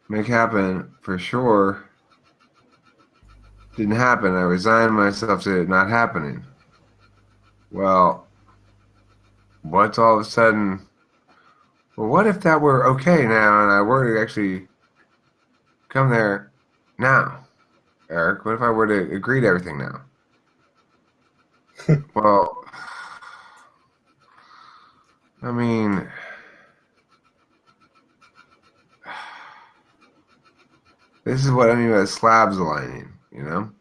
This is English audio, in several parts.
make happen for sure. Didn't happen. I resigned myself to it not happening. Well, what's all of a sudden? Well, what if that were okay now and I were to actually come there now, Eric? What if I were to agree to everything now? Well, I mean, this is what I mean by slabs aligning, you know?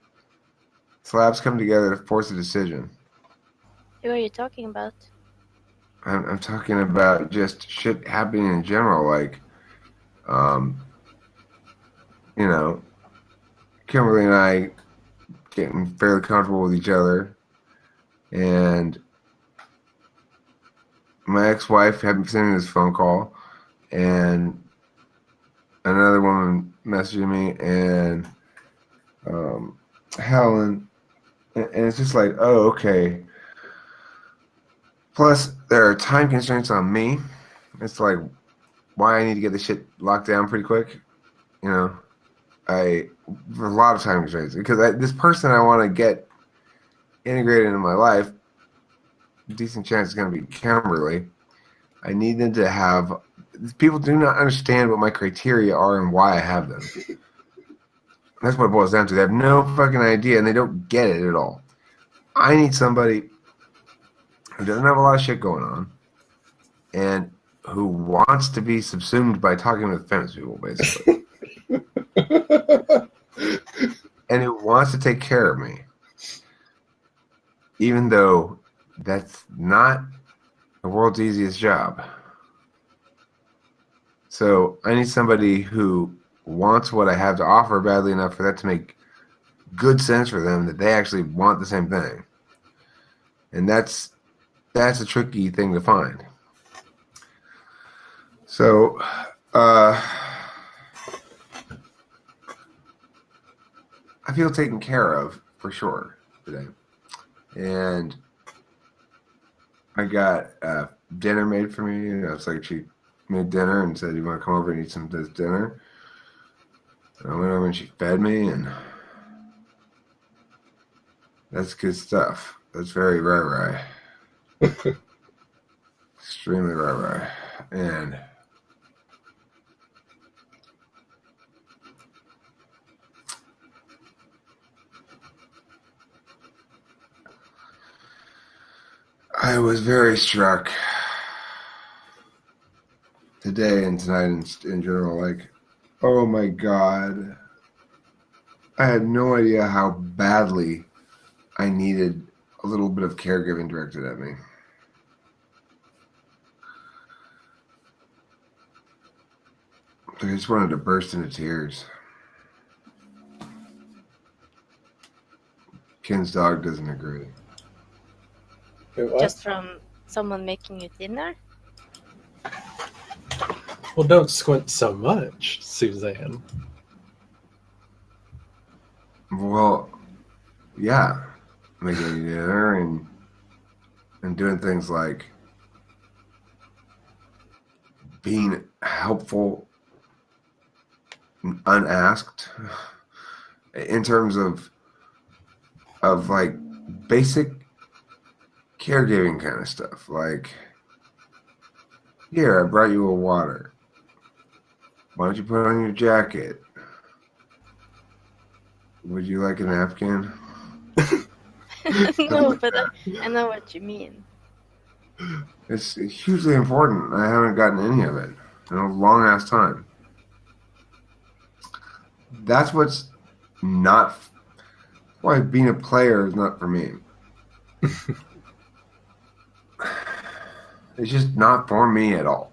Slabs come together to force a decision. Who are you talking about? I'm talking about just shit happening in general, like, um, you know, Kimberly and I getting fairly comfortable with each other, and my ex-wife had sent me this phone call, and another woman messaging me, and Helen, and it's just like, oh, okay. Plus, there are time constraints on me. It's like why I need to get this shit locked down pretty quick. You know, I for a lot of time constraints because this person I want to get integrated into my life, decent chance is going to be Kimberly. I need them to have. People do not understand what my criteria are and why I have them. That's what it boils down to. They have no fucking idea and they don't get it at all. I need somebody who doesn't have a lot of shit going on and who wants to be subsumed by talking with famous people, basically. And who wants to take care of me. Even though that's not the world's easiest job. So I need somebody who wants what I have to offer badly enough for that to make good sense for them that they actually want the same thing. And that's a tricky thing to find. So I feel taken care of for sure today. And I got dinner made for me. You know, it's like she made dinner and said, "You want to come over and eat some of this dinner?" And I went over and she fed me, and that's good stuff. That's very rare. Extremely rare. And I was very struck today and tonight in general. Like, oh my God. I had no idea how badly I needed a little bit of caregiving directed at me. I just wanted to burst into tears. Ken's dog doesn't agree. Just from someone making you dinner? Well, don't squint so much, Suzanne. Well, yeah, making dinner and doing things like being helpful unasked in terms of like basic caregiving kind of stuff. Like, here, I brought you a water. Why don't you put on your jacket? Would you like a napkin? No, but I know what you mean. It's hugely important. I haven't gotten any of it in a long ass time. That's what's not why being a player is not for me. It's just not for me at all.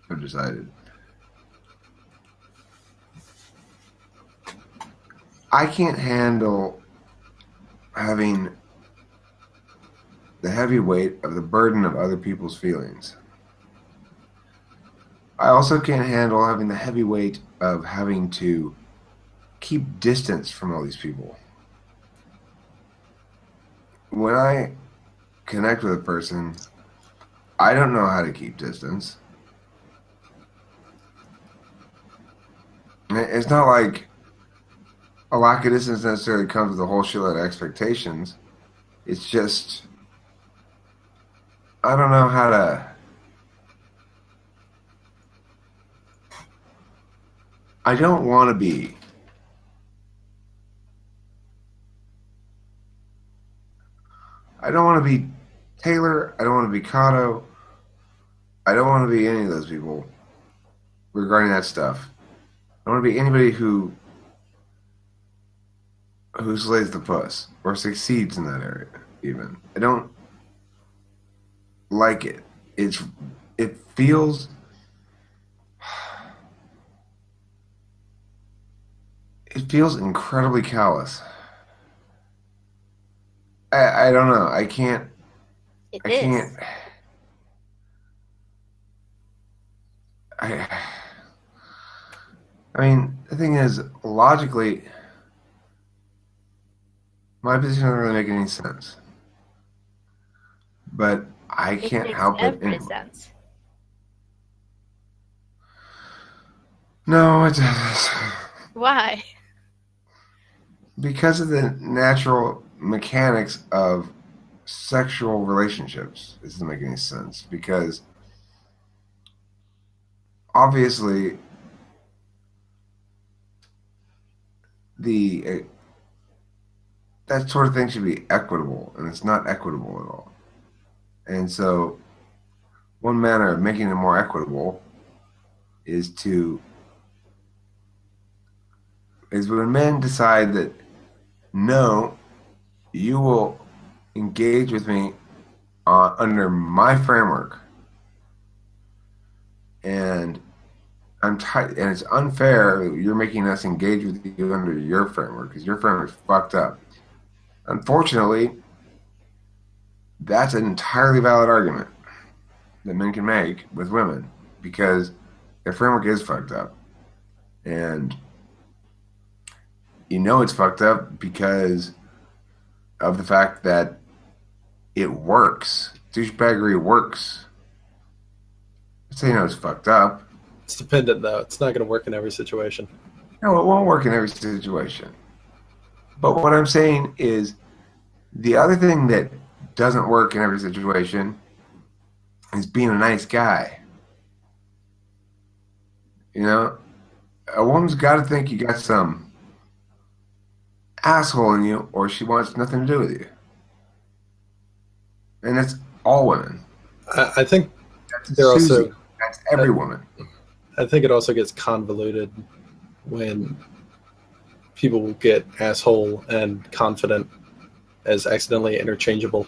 I've decided. I can't handle having the heavy weight of the burden of other people's feelings. I also can't handle having the heavy weight of having to keep distance from all these people. When I connect with a person, I don't know how to keep distance. And It's not like a lack of distance necessarily comes with a whole shitload of expectations. It's just I don't know how to. I don't want to be. I don't want to be Taylor. I don't want to be Kato. I don't want to be any of those people regarding that stuff. I want to be anybody who slays the puss or succeeds in that area. Even I don't like it. It feels. It feels incredibly callous. I don't know. I can't. It I is. can't. I mean, the thing is, logically, my position doesn't really make any sense. But I It can't makes help it. every sense. No, it does. Why? Because of the natural mechanics of sexual relationships. It doesn't make any sense. Because obviously, that sort of thing should be equitable, and it's not equitable at all. And so, one manner of making it more equitable is when men decide that no, you will engage with me under my framework, and I'm tight, and it's unfair that you're making us engage with you under your framework because your framework's fucked up. Unfortunately, that's an entirely valid argument that men can make with women because their framework is fucked up. And you know it's fucked up because of the fact that it works. Douchebaggery works. So you know it's fucked up. It's dependent, though. It's not going to work in every situation. No, it won't work in every situation. But what I'm saying is the other thing that doesn't work in every situation is being a nice guy. You know, a woman's got to think you got some asshole in you, or she wants nothing to do with you. And that's all women. I think That's they're Susie. also. That's every woman. I think it also gets convoluted when people get asshole and confident as accidentally interchangeable.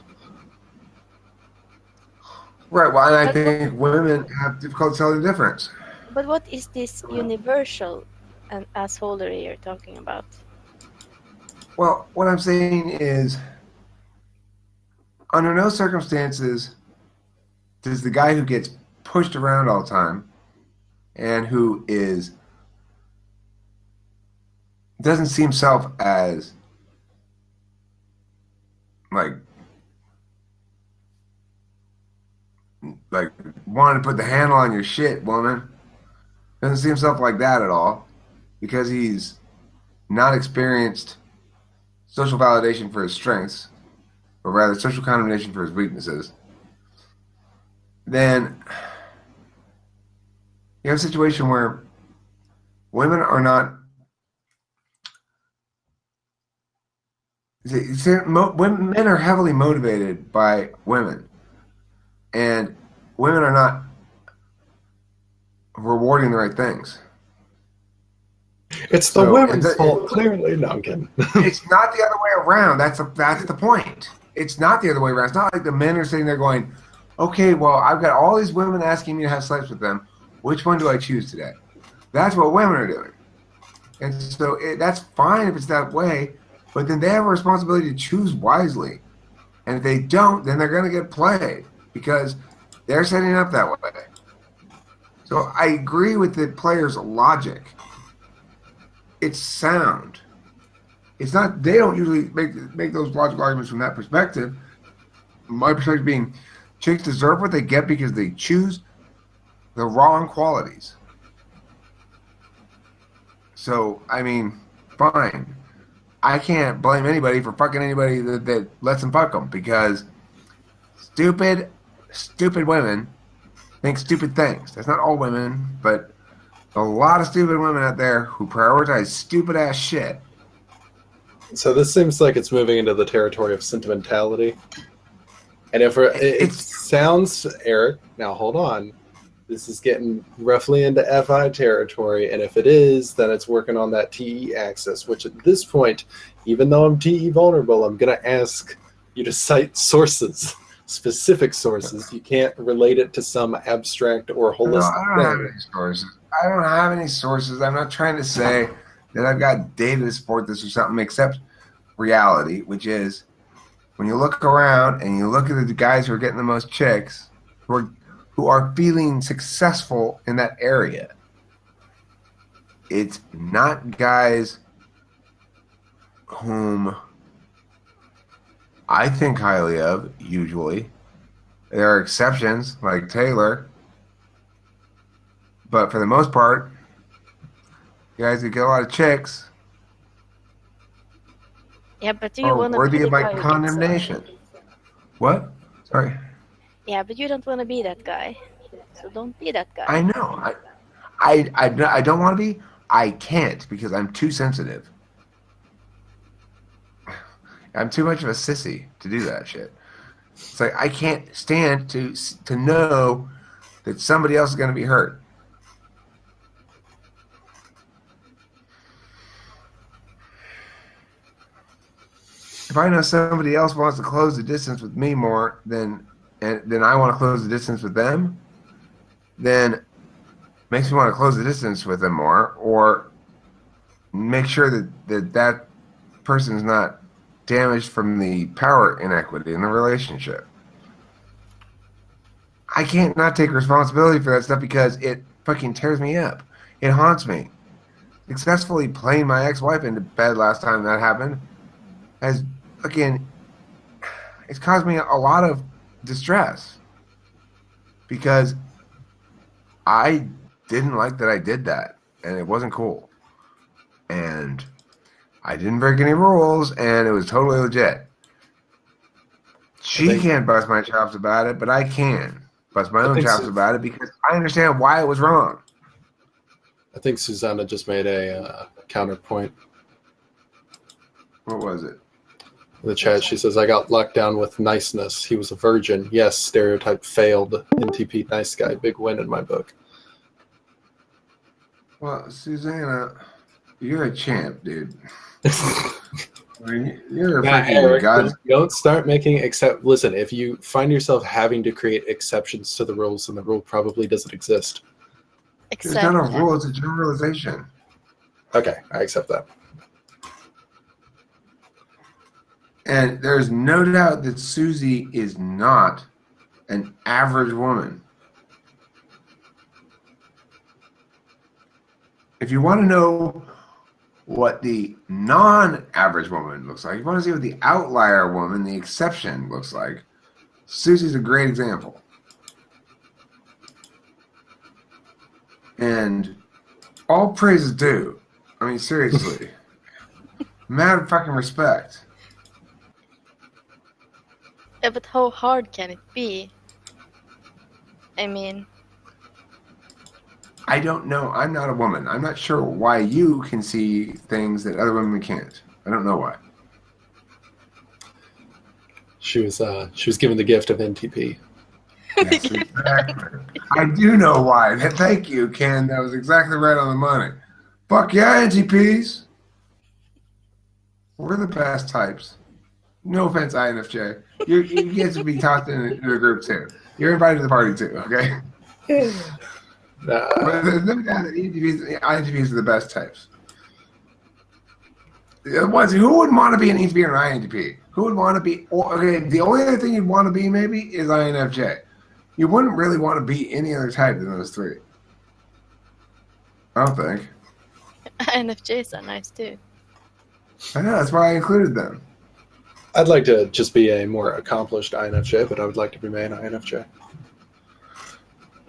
Right. Well, and I But think women have difficulty telling the difference. But what is this universal and assholery you're talking about? Well, what I'm saying is, under no circumstances does the guy who gets pushed around all the time and who doesn't see himself as like wanting to put the handle on your shit, woman. Doesn't see himself like that at all because he's not experienced social validation for his strengths, or rather social condemnation for his weaknesses. Then you have a situation where women are not. Men are heavily motivated by women, and women are not rewarding the right things. It's the So, women's fault, clearly. No, I'm kidding. It's not the other way around. That's the point. It's not the other way around. It's not like the men are sitting there going, okay, well, I've got all these women asking me to have sex with them. Which one do I choose today? That's what women are doing. And so that's fine if it's that way, but then they have a responsibility to choose wisely. And if they don't, then they're going to get played because they're setting it up that way. So I agree with the player's logic. It's sound. It's not. They don't usually make those logical arguments from that perspective. My perspective being, chicks deserve what they get because they choose the wrong qualities. So, I mean, fine. I can't blame anybody for fucking anybody that lets them fuck them because stupid women think stupid things. That's not all women, but a lot of stupid women out there who prioritize stupid ass shit. So this seems like it's moving into the territory of sentimentality. And if it sounds, Eric, now hold on. This is getting roughly into FI territory, and if it is, then it's working on that TE axis, which at this point, even though I'm TE vulnerable, I'm going to ask you to cite sources, specific sources. You can't relate it to some abstract or holistic I don't have any sources. I don't have any sources. I'm not trying to say that I've got data to support this or something, except reality, which is when you look around and you look at the guys who are getting the most chicks, who are feeling successful in that area, it's not guys whom I think highly of, usually. There are exceptions, like Taylor. But for the most part, guys who get a lot of chicks Yeah, but do you are want to worthy be of the my guy who gets condemnation. What? Sorry. Yeah, but you don't want to be that guy. So don't be that guy. I know. I don't want to be. I can't because I'm too sensitive. I'm too much of a sissy to do that shit. It's like I can't stand to know that somebody else is going to be hurt. If I know somebody else wants to close the distance with me more than I want to close the distance with them, then makes me want to close the distance with them more, or make sure that person's not damaged from the power inequity in the relationship. I can't not take responsibility for that stuff because it fucking tears me up. It haunts me. Successfully playing my ex-wife into bed last time that happened has fucking, it's caused me a lot of distress because I didn't like that I did that, and it wasn't cool. And I didn't break any rules, and it was totally legit. She can't bust my chops about it, but I can bust my own chops about it because I understand why it was wrong. I think Susanna just made a counterpoint. What was it? In the chat, she says, I got locked down with niceness. He was a virgin. Yes, stereotype failed. NTP nice guy. Big win in my book. Well, Susanna, you're a champ, dude. I mean, you're a freaking Eric, god. don't start making listen, if you find yourself having to create exceptions to the rules, then the rule probably doesn't exist. It's not a rule, it's a generalization. Okay, I accept that. And there's no doubt that Susie is not an average woman. If you want to know what the non-average woman looks like, if you want to see what the outlier woman, the exception, looks like, Susie's a great example. And all praise is due. I mean, seriously. Mad fucking respect. Yeah, but how hard can it be? I mean, I don't know. I'm not a woman. I'm not sure why you can see things that other women can't. I don't know why. She was given the gift of NTP. Yes, exactly. I do know why. Thank you, Ken. That was exactly right on the money. Fuck yeah, NTPs. We're the best types. No offense, INFJ. You get to be tossed into the group too. You're invited to the party too, okay? But there's no doubt that INTPs are the best types. The ones who wouldn't want to be an ENTP or an INTP? Who would want to be? Okay, the only other thing you'd want to be maybe is INFJ. You wouldn't really want to be any other type than those three. I don't think. INFJs are nice too. I know, that's why I included them. I'd like to just be a more accomplished INFJ, but I would like to remain INFJ.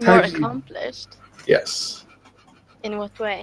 More Types- accomplished? Yes. In what way?